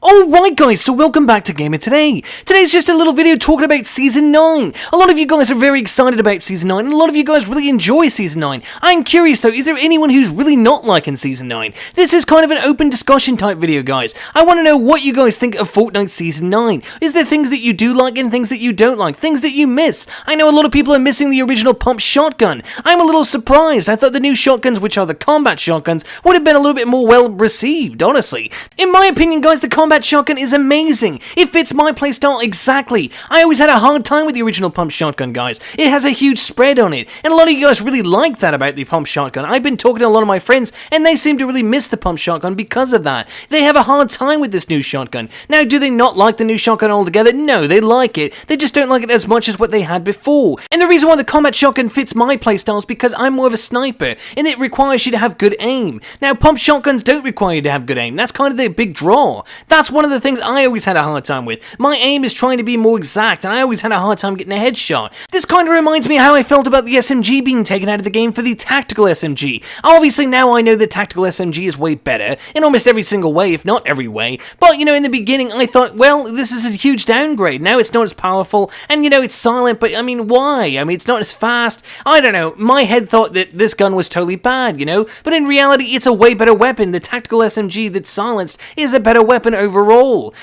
Alright guys, so welcome back to Gamer Today. Today's just a little video talking about Season 9. A lot of you guys are very excited about Season 9, and a lot of you guys really enjoy Season 9. I'm curious though, is there anyone who's really not liking Season 9? This is kind of an open discussion type video, guys. I want to know what you guys think of Fortnite Season 9. Is there things that you do like and things that you don't like? Things that you miss? I know a lot of people are missing the original pump shotgun. I'm a little surprised. I thought the new shotguns, which are the combat shotguns, would have been a little bit more well received, honestly. In my opinion, guys, the combat shotgun is amazing. It fits my playstyle exactly. I always had a hard time with the original pump shotgun, guys. It has a huge spread on it, and a lot of you guys really like that about the pump shotgun. I've been talking to a lot of my friends, and they seem to really miss the pump shotgun because of that. They have a hard time with this new shotgun. Now, do they not like the new shotgun altogether? No, they like it. They just don't like it as much as what they had before. And the reason why the combat shotgun fits my playstyle is because I'm more of a sniper, and it requires you to have good aim. Now, pump shotguns don't require you to have good aim. That's kind of the big draw. That's one of the things I always had a hard time with. My aim is trying to be more exact, and I always had a hard time getting a headshot. This kind of reminds me how I felt about the SMG being taken out of the game for the tactical SMG. Obviously, now I know the tactical SMG is way better, in almost every single way, if not every way. But, you know, in the beginning, I thought, well, this is a huge downgrade. Now it's not as powerful, and, you know, it's silent, but, I mean, why? I mean, it's not as fast. I don't know. My head thought that this gun was totally bad, you know? But in reality, it's a way better weapon. The tactical SMG that's silenced is a better weapon overall.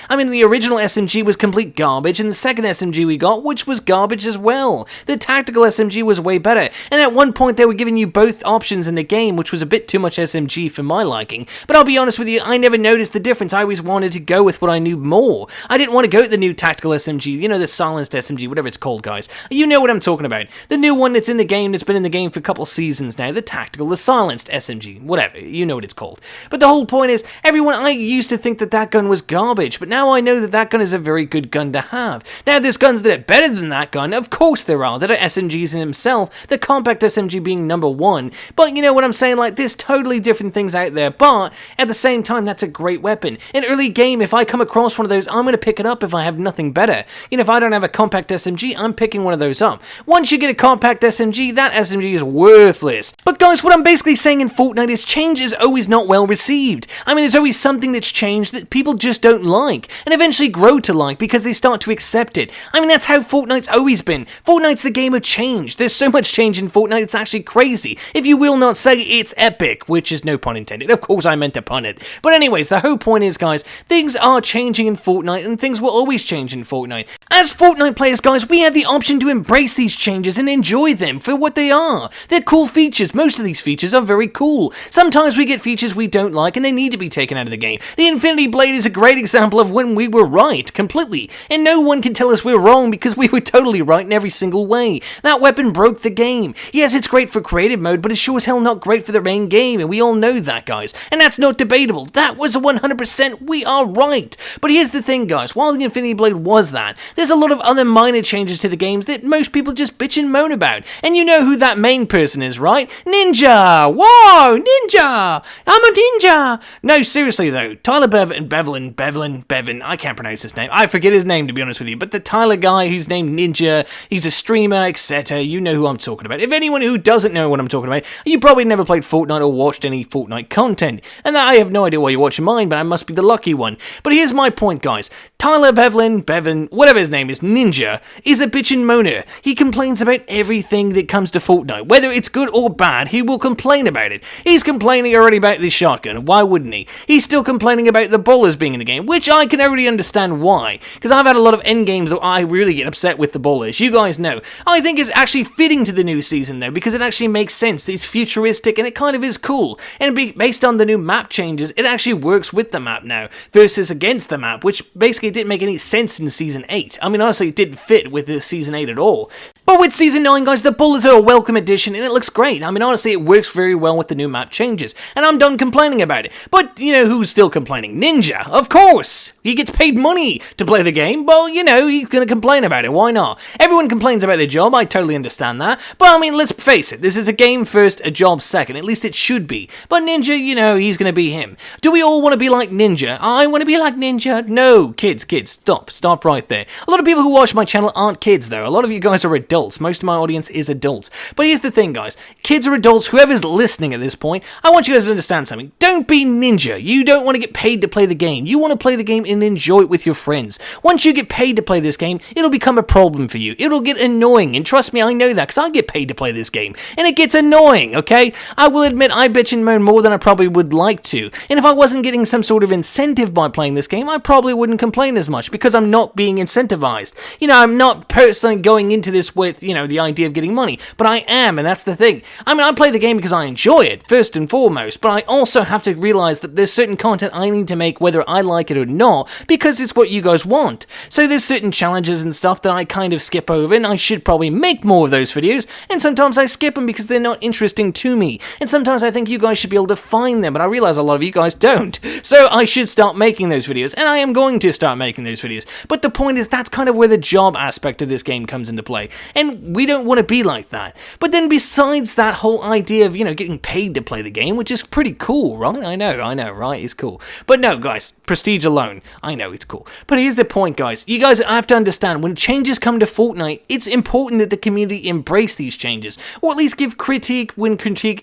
I mean, the original SMG was complete garbage, and the second SMG we got, which was garbage as well. The tactical SMG was way better, and at one point they were giving you both options in the game, which was a bit too much SMG for my liking. But I'll be honest with you, I never noticed the difference. I always wanted to go with what I knew more. I didn't want to go with the new tactical SMG, you know, the silenced SMG, whatever it's called, guys. You know what I'm talking about. The new one that's in the game, that's been in the game for a couple seasons now, the tactical, the silenced SMG, whatever, you know what it's called. But the whole point is, I used to think that that gun was garbage, but now I know that that gun is a very good gun to have. Now, there's guns that are better than that gun, of course there are, that are SMGs in themselves, the compact SMG being number one, but you know what I'm saying, like, there's totally different things out there, but at the same time, that's a great weapon. In early game, if I come across one of those, I'm going to pick it up if I have nothing better. You know, if I don't have a compact SMG, I'm picking one of those up. Once you get a compact SMG, that SMG is worthless. But guys, what I'm basically saying in Fortnite is change is always not well received. I mean, there's always something that's changed that people just don't like, and eventually grow to like because they start to accept it. I mean, that's how Fortnite's always been. Fortnite's the game of change. There's so much change in Fortnite, it's actually crazy. If you will not say it's epic, which is no pun intended. Of course I meant to pun it. But anyways, the whole point is, guys, things are changing in Fortnite, and things will always change in Fortnite. As Fortnite players, guys, we have the option to embrace these changes and enjoy them for what they are. They're cool features. Most of these features are very cool. Sometimes we get features we don't like, and they need to be taken out of the game. The Infinity Blade is a great example of when we were right, completely. And no one can tell us we're wrong because we were totally right in every single way. That weapon broke the game. Yes, it's great for creative mode, but it's sure as hell not great for the main game, and we all know that, guys. And that's not debatable. That was a 100%, we are right. But here's the thing, guys. While the Infinity Blade was that, there's a lot of other minor changes to the games that most people just bitch and moan about. And you know who that main person is, right? Ninja! Whoa! Ninja! I'm a ninja! No, seriously though, Tyler Bevan, I can't pronounce his name. I forget his name, to be honest with you, but the Tyler guy who's named Ninja, he's a streamer, etc. You know who I'm talking about. If anyone who doesn't know what I'm talking about, you probably never played Fortnite or watched any Fortnite content. And I have no idea why you're watching mine, but I must be the lucky one. But here's my point, guys. Tyler Bevan, whatever his name is, Ninja, is a bitch and moaner. He complains about everything that comes to Fortnite. Whether it's good or bad, he will complain about it. He's complaining already about this shotgun. Why wouldn't he? He's still complaining about the ballers being in the game, which I can already understand why. Because I've had a lot of end games that I really get upset with the ballers. You guys know. I think it's actually fitting to the new season, though, because it actually makes sense. It's futuristic, and it kind of is cool. And based on the new map changes, it actually works with the map now, versus against the map, which basically didn't make any sense in Season 8. I mean, honestly, it didn't fit with the Season 8 at all. But with Season 9, guys, the ballers are a welcome addition, and it looks great. I mean, honestly, it works very well with the new map changes, and I'm done complaining about it. But, you know, who's still complaining? Ninja, of course! He gets paid money to play the game. Well, you know, he's gonna complain about it. Why not? Everyone complains about their job. I totally understand that. But, I mean, let's face it. This is a game first, a job second. At least it should be. But Ninja, you know, he's gonna be him. Do we all want to be like Ninja? I want to be like Ninja. No, kids, stop right there. A lot of people who watch my channel aren't kids, though. A lot of you guys are adults. Most of my audience is adults. But here's the thing, guys. Kids or adults, whoever's listening at this point, I want you guys to understand something. Don't be Ninja. You don't want to get paid to play the game. You want to play the game and enjoy it with your friends. Once you get paid to play this game, it'll become a problem for you. It'll get annoying, and trust me, I know that, because I get paid to play this game, and it gets annoying, okay? I will admit I bitch and moan more than I probably would like to, and if I wasn't getting some sort of incentive by playing this game, I probably wouldn't complain as much, because I'm not being incentivized. You know, I'm not personally going into this with, you know, the idea of getting money, but I am, and that's the thing. I mean, I play the game because I enjoy it, first and foremost, but I also have to realize that there's certain content I need to make whether I like it or not, because it's what you guys want. So there's certain challenges and stuff that I kind of skip over, and I should probably make more of those videos, and sometimes I skip them because they're not interesting to me, and sometimes I think you guys should be able to find them, but I realize a lot of you guys don't. So I should start making those videos, and I am going to start making those videos. But the point is, that's kind of where the job aspect of this game comes into play, and we don't want to be like that. But then besides that whole idea of, you know, getting paid to play the game, which is pretty cool, right? I know, right? It's cool. But no, guys, prestige alone, I know it's cool. But here's the point, guys. You guys have to understand, when changes come to Fortnite, it's important that the community embrace these changes, or at least give critique when critique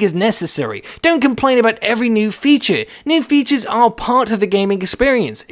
is necessary. Don't complain about every new feature. New features are part of the gaming experience.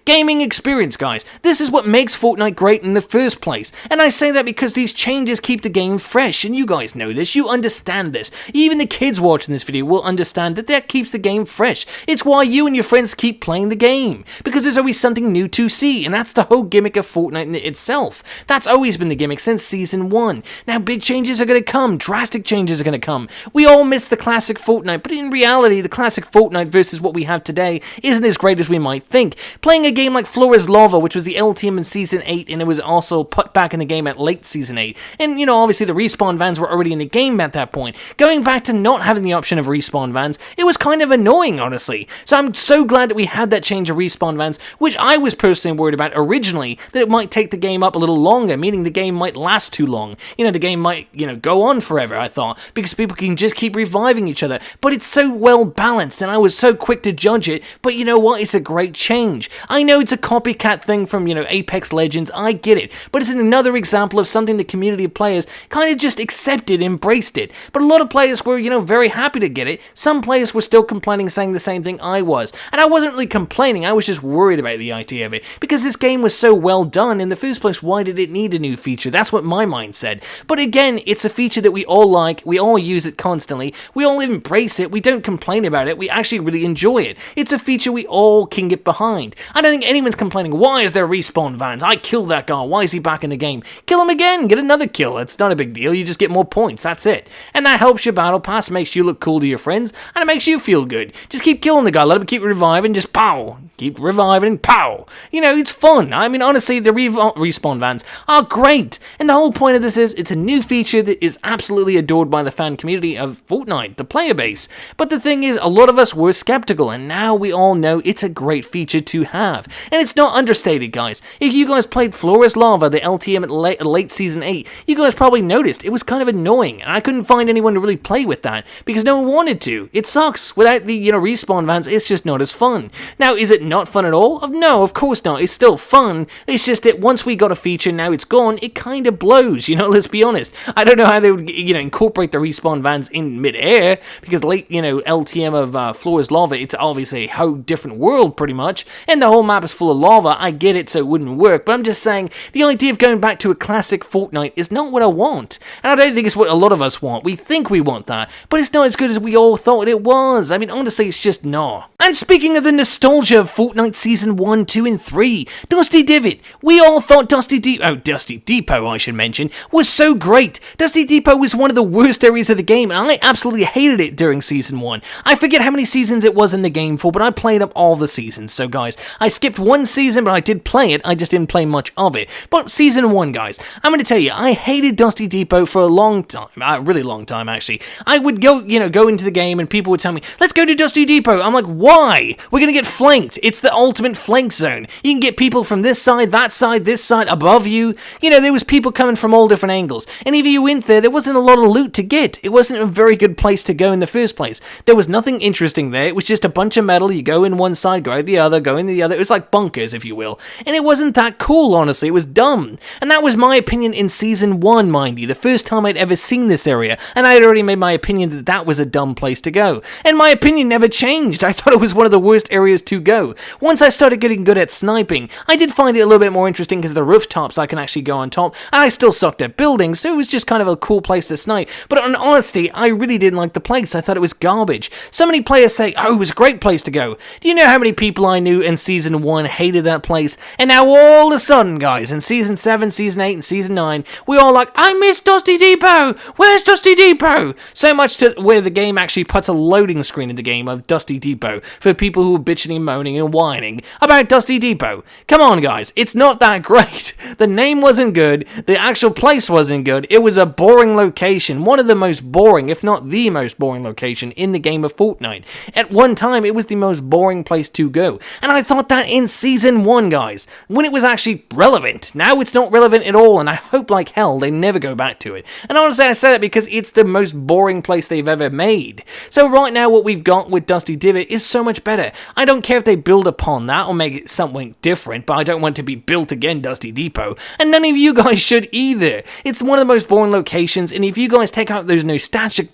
Gaming experience, guys. This is what makes Fortnite great in the first place. And I say that because these changes keep the game fresh, and you guys know this. You understand this. Even the kids watching this video will understand that keeps the game fresh. It's why you and your friends keep playing the game, because there's always something new to see, and that's the whole gimmick of Fortnite in itself. That's always been the gimmick since Season 1. Now, big changes are going to come. Drastic changes are going to come. We all miss the classic Fortnite, but in reality, the classic Fortnite versus what we have today isn't as great as we might think. Playing a game like Floor is Lava, which was the LTM in Season 8, and it was also put back in the game at late Season 8, and, you know, obviously the respawn vans were already in the game at that point. Going back to not having the option of respawn vans, it was kind of annoying, honestly. So I'm so glad that we had that change of respawn vans, which I was personally worried about originally, that it might take the game up a little longer, meaning the game might last too long. You know, the game might, you know, go on forever, I thought, because people can just keep reviving each other. But it's so well balanced, and I was so quick to judge it, but you know what? It's a great change. I know it's a copycat thing from, you know, Apex Legends, I get it, but it's another example of something the community of players kind of just accepted, embraced it. But a lot of players were, you know, very happy to get it. Some players were still complaining, saying the same thing I was. And I wasn't really complaining, I was just worried about the idea of it, because this game was so well done in the first place. Why did it need a new feature? That's what my mind said. But again, it's a feature that we all like, we all use it constantly, we all embrace it, we don't complain about it, we actually really enjoy it. It's a feature we all can get behind. I don't think anyone's complaining, why is there respawn vans? I killed that guy, why is he back in the game? Kill him again, get another kill, it's not a big deal, you just get more points, that's it. And that helps your battle pass, makes you look cool to your friends, and it makes you feel good. Just keep killing the guy, let him keep reviving, just pow! Keep reviving, pow! You know, it's fun. I mean, honestly, the respawn vans are great, and the whole point of this is, it's a new feature that is absolutely adored by the fan community of Fortnite, the player base. But the thing is, a lot of us were skeptical, and now we all know it's a great feature to have. And it's not understated, guys. If you guys played Floor is Lava, the LTM at late Season 8, you guys probably noticed it was kind of annoying, and I couldn't find anyone to really play with that, because no one wanted to. It sucks. Without the, you know, respawn vans, it's just not as fun. Now, is it not fun at all? No, of course not. It's still fun. It's just that once we got a feature, now it's gone, it kind of blows, you know, let's be honest. I don't know how they would, you know, incorporate the respawn vans in mid-air, because late, you know, LTM of Floor is Lava, it's obviously a whole different world, pretty much, and the whole map is full of lava. I get it, so it wouldn't work, but I'm just saying, the idea of going back to a classic Fortnite is not what I want, and I don't think it's what a lot of us want. We think we want that, but it's not as good as we all thought it was. I mean, honestly, it's just not. And speaking of the nostalgia of Fortnite Season 1, 2, and 3, Dusty Divot. We all thought Dusty Depot, I should mention, was so great. Dusty Depot was one of the worst areas of the game, and I absolutely hated it during Season 1. I forget how many seasons it was in the game for, but I played up all the seasons. So, guys, I skipped one season, but I did play it. I just didn't play much of it. But Season 1, guys, I'm going to tell you, I hated Dusty Depot for a long time. A really long time, actually. I would go into the game, and people would tell me, let's go to Dusty Depot. I'm like, why? We're going to get flanked. It's the ultimate flank zone. You can get people from this side, this side, above you. You know, there was people coming from all different angles. And if you went there wasn't a lot of loot to get. It wasn't a very good place to go in the first place. There was nothing interesting there. It was just a bunch of metal. You go in one side, go in the other, go in the other. It was like bunkers, if you will. And it wasn't that cool, honestly. It was dumb. And that was my opinion in Season 1, mind you. The first time I'd ever seen this area. And I had already made my opinion that that was a dumb place to go. And my opinion never changed. changed. I thought it was one of the worst areas to go. Once I started getting good at sniping, I did find it a little bit more interesting because the rooftops I can actually go on top, and I still sucked at buildings, so it was just kind of a cool place to snipe. But in honesty, I really didn't like the place. I thought it was garbage. So many players say, oh, it was a great place to go. Do you know how many people I knew in Season 1 hated that place? And now all of a sudden, guys, in Season 7, Season 8, and Season 9, we all like, I miss Dusty Depot! Where's Dusty Depot? So much to where the game actually puts a loading screen in the game of Dusty Depot for people who are bitching and moaning and whining about Dusty Depot. Come on, guys, it's not that great. The name wasn't good, the actual place wasn't good, it was a boring location, one of the most boring, if not the most boring location in the game of Fortnite. At one time, it was the most boring place to go, and I thought that in Season 1, guys, when it was actually relevant. Now it's not relevant at all, and I hope like hell they never go back to it. And honestly, I say that because it's the most boring place they've ever made. So right now, what we've got with Dusty Divot is so much better. I don't care if they build upon that or make it something different, but I don't want it to be built again Dusty Depot, and none of you guys should either. It's one of the most boring locations, and if you guys take out those nostalgic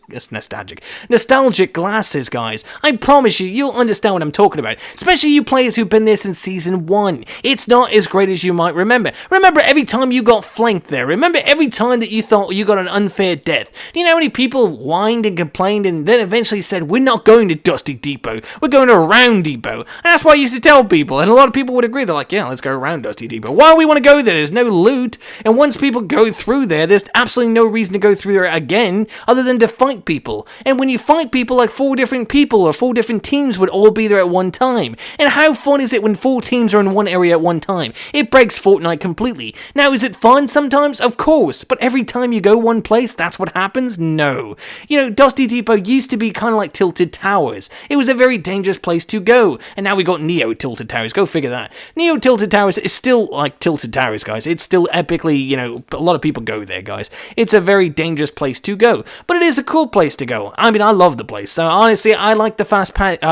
glasses, guys, I promise you'll understand what I'm talking about, especially you players who've been there since Season 1. It's not as great as you might remember. Remember every time you got flanked there. Remember every time that you thought you got an unfair death. Do you know how many people whined and complained and then eventually said, we're not going to Dusty Depot, we're going to Round Depot? And that's what I used to tell people, and a lot of people would agree. They're like, yeah, let's go around Dusty Depot. Why do we want to go there? There's no loot, and once people go through there, there's absolutely no reason to go through there again other than to fight people. And when you fight people, like 4 different people or 4 different teams would all be there at one time. And how fun is it when 4 teams are in one area at one time? It breaks Fortnite completely. Now, is it fun sometimes? Of course, but every time you go one place, that's what happens? No. You know, Dusty Depot used to be kind of like Tilted Towers. It was a very dangerous place to go, and now we got Neo Tilted Towers. Go figure that. Neo Tilted Towers is still like Tilted Towers, guys. It's still epically, you know, a lot of people go there, guys. It's a very dangerous place to go, but it is a cool place to go. I mean, I love the place. So honestly, I like the fast-paced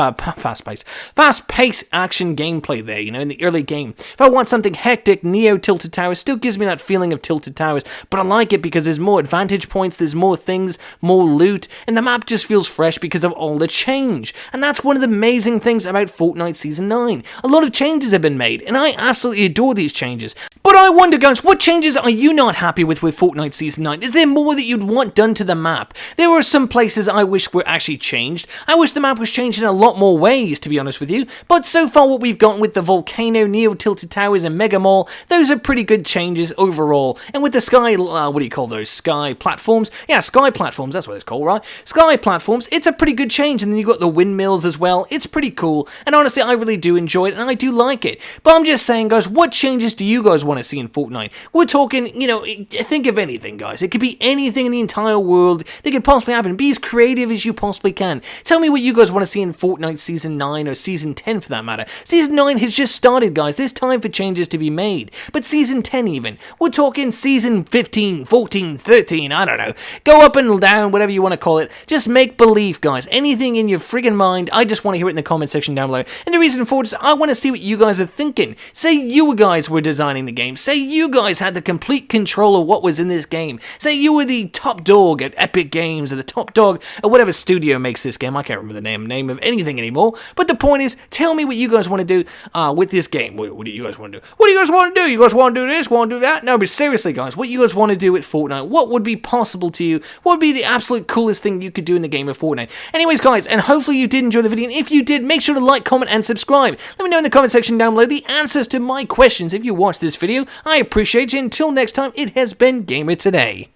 action gameplay there, you know, in the early game. If I want something hectic, Neo Tilted Towers still gives me that feeling of Tilted Towers, but I like it because there's more advantage points, there's more things, more loot, and the map just feels fresh because of all the change. And that's one of the amazing things about Fortnite Season 9. A lot of changes have been made, and I absolutely adore these changes. But I wonder, guys, what changes are you not happy with Fortnite Season 9? Is there more that you'd want done to the map? There were some places I wish were actually changed. I wish the map was changed in a lot more ways, to be honest with you. But so far what we've gotten with the Volcano, Neo Tilted Towers, and Mega Mall, those are pretty good changes overall. And with the Sky, what do you call those? Sky platforms? Yeah, Sky platforms, that's what it's called, right? Sky platforms, it's a pretty good change. And then you've got the windmills as well. It's pretty cool. And honestly, I really do enjoy it, and I do like it. But I'm just saying, guys, what changes do you guys want to see in Fortnite? We're talking, you know, think of anything, guys. It could be anything in the entire world that could possibly happen. Be as creative as you possibly can. Tell me what you guys want to see in Fortnite Season 9 or Season 10 for that matter. Season 9 has just started, guys. There's time for changes to be made. But Season 10 even. We're talking Season 15, 14, 13, I don't know. Go up and down, whatever you want to call it. Just make believe, guys. Anything in your friggin' mind, I just want to hear it in the comment section down below. And the reason for it is I want to see what you guys are thinking. Say you guys were designing the game. Say you guys had the complete control of what was in this game. Say you were the top dog at Epic Games or the top dog at whatever studio makes this game. I can't remember the name of anything anymore. But the point is, tell me what you guys want to do with this game. What do you guys want to do? What do you guys want to do? You guys want to do this? Want to do that? No, but seriously, guys, what you guys want to do with Fortnite? What would be possible to you? What would be the absolute coolest thing you could do in the game of Fortnite? Anyways, guys, and hopefully you did enjoy the video. And if you did, make sure to like, comment, and subscribe. Let me know in the comment section down below the answers to my questions if you watched this video. I appreciate you. Until next time, it has been Gamer Today.